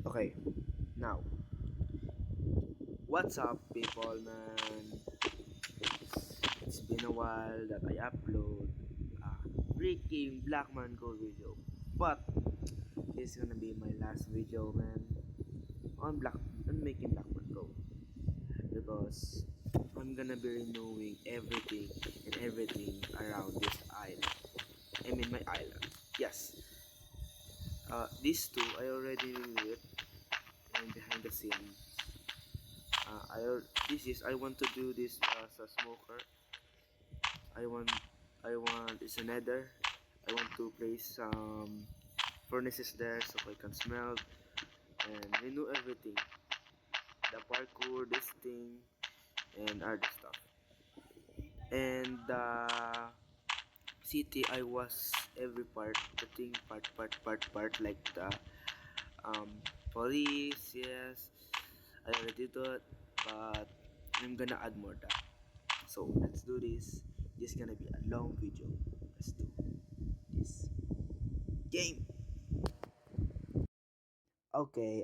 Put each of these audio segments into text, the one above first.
Okay, now, what's up, people, man? It's been a while that I upload a freaking Blackman Go video, but it's gonna be my last video, man, on making Blackman Go because I'm gonna be renewing everything around this island. I mean, my island. Yes, these two I already reviewed it and behind the scenes. I want to do this as a smoker. I want I want it's a nether. I want to place some furnaces there so I can smelt and renew everything. The parkour, this thing, and other stuff. And the city I was every part, the thing part like the um police, yes. I already did it, but I'm gonna add more that. So let's do this. This is gonna be a long video. Let's do this game. Okay,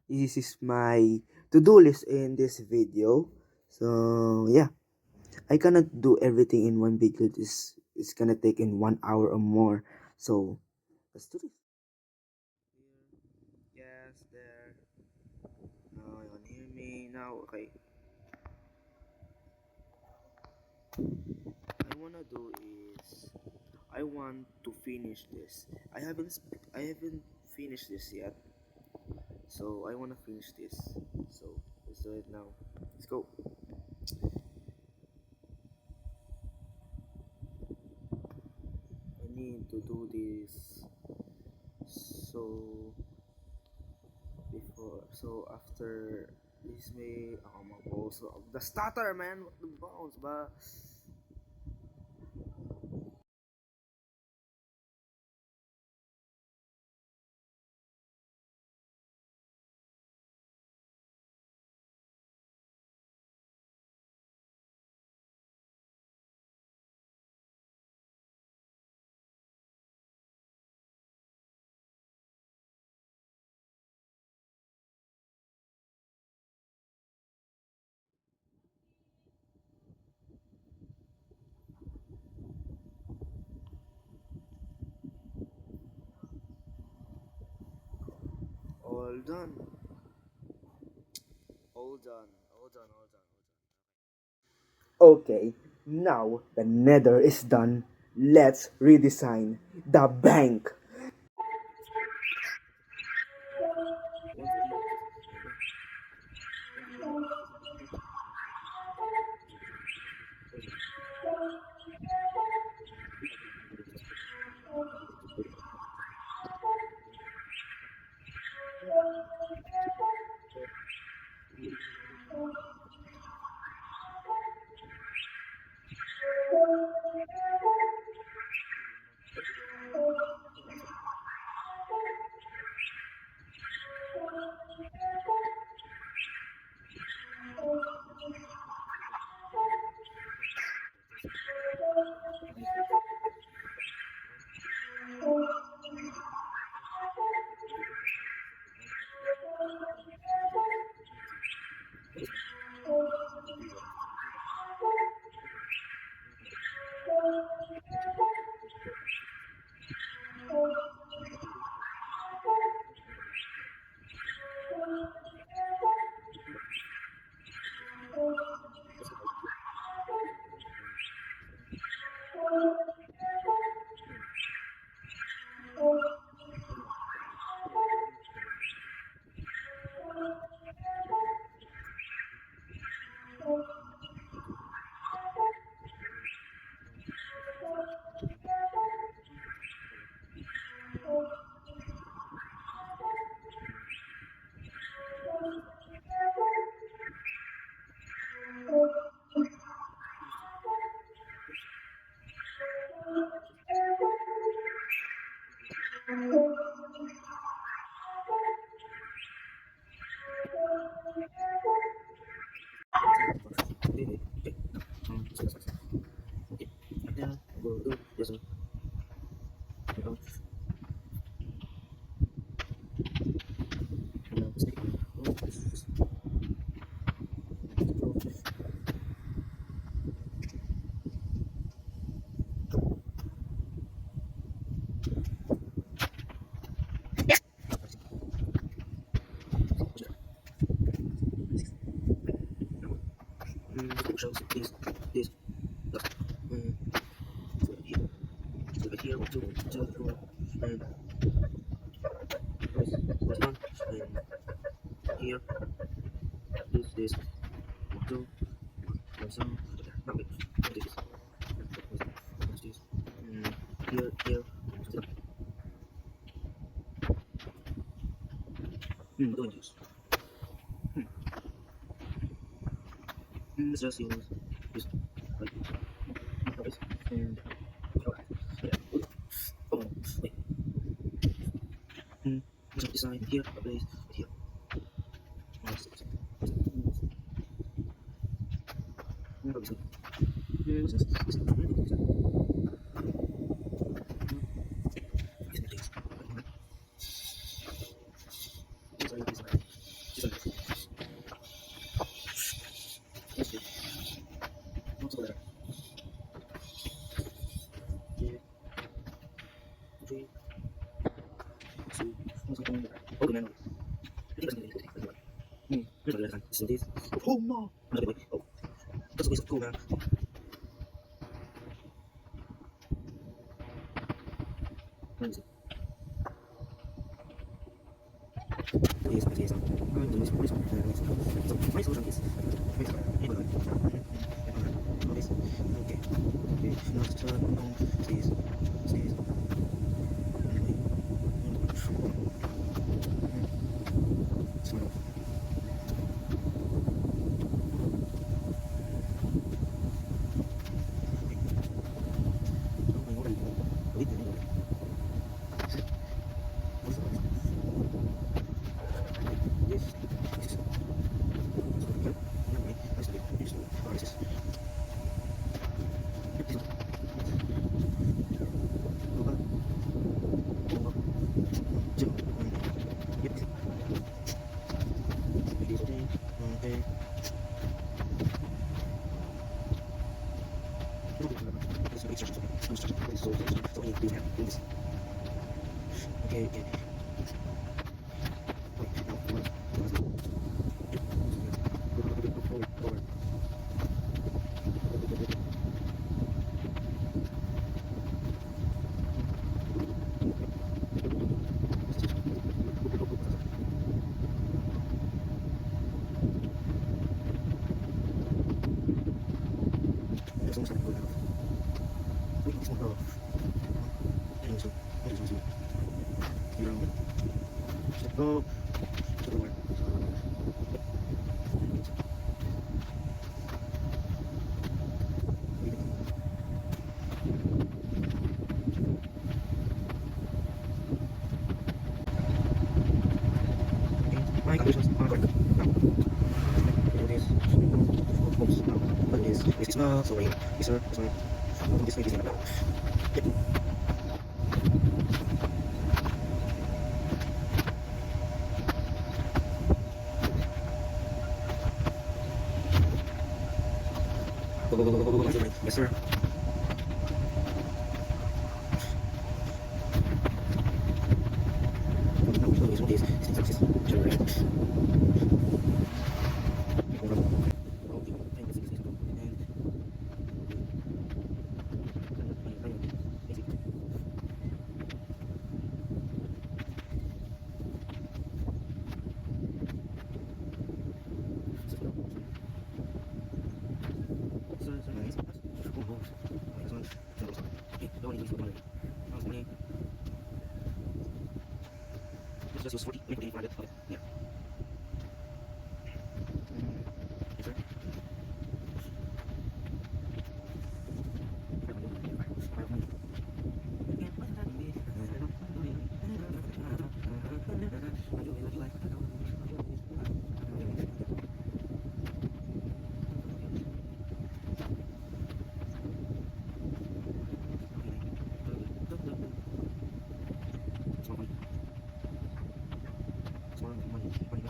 this is my to-do list in this video. So yeah, I cannot do everything in one video. This is gonna take in 1 hour or more. So let's do this. Here, yes, there. Now you can hear me now. Okay, I wanna do is I want to finish this. I haven't finished this yet. So I wanna finish this. So let's do it now. Let's go. I need to do this. So after this may ako mag-post the stutter, man. What the bounce ba? Hold on. Hold on. Okay, now the nether is done. Let's redesign the bank. shows this um, so here, so right here, 1, 2, 3, 4, and press one, and here, this, 1, 2, 1, so, now wait, this, here, doing this. Let's just use this, like, this, and, alright, yeah, oh, wait, so design here, place, here, oh no! Oh, that's a waste of cool, man. Where is it? Please, please. I'm doing this. So, my solution is this. Okay. Okay. Now let's turn on these. Smile. Okay, okay. Go to the work. My conditions are correct. Now, do this. Oops, now, but this is not so rain. Yes, sir. Yes, sir. This way is not. Yep. Go. Yes, sir. Just use 40, maybe divided. Okay, yeah. Yes, sir. It's more money.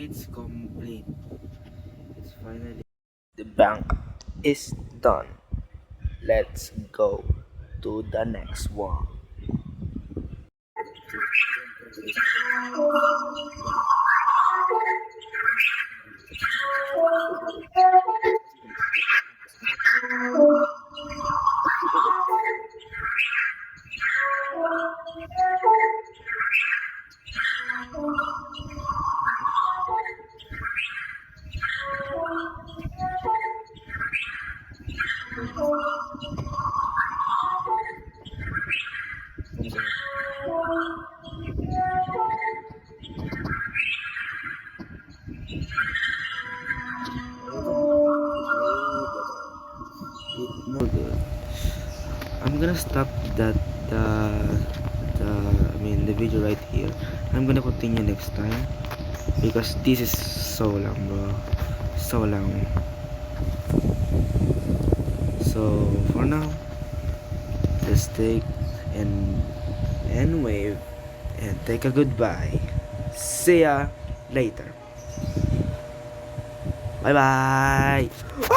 It's complete. It's finally. The bank is done. Let's go to the next one. No good. I'm gonna stop that the the video right here. I'm gonna continue next time because this is so long, bro. So long. So for now, just take and wave and take a goodbye. See ya later. Bye bye.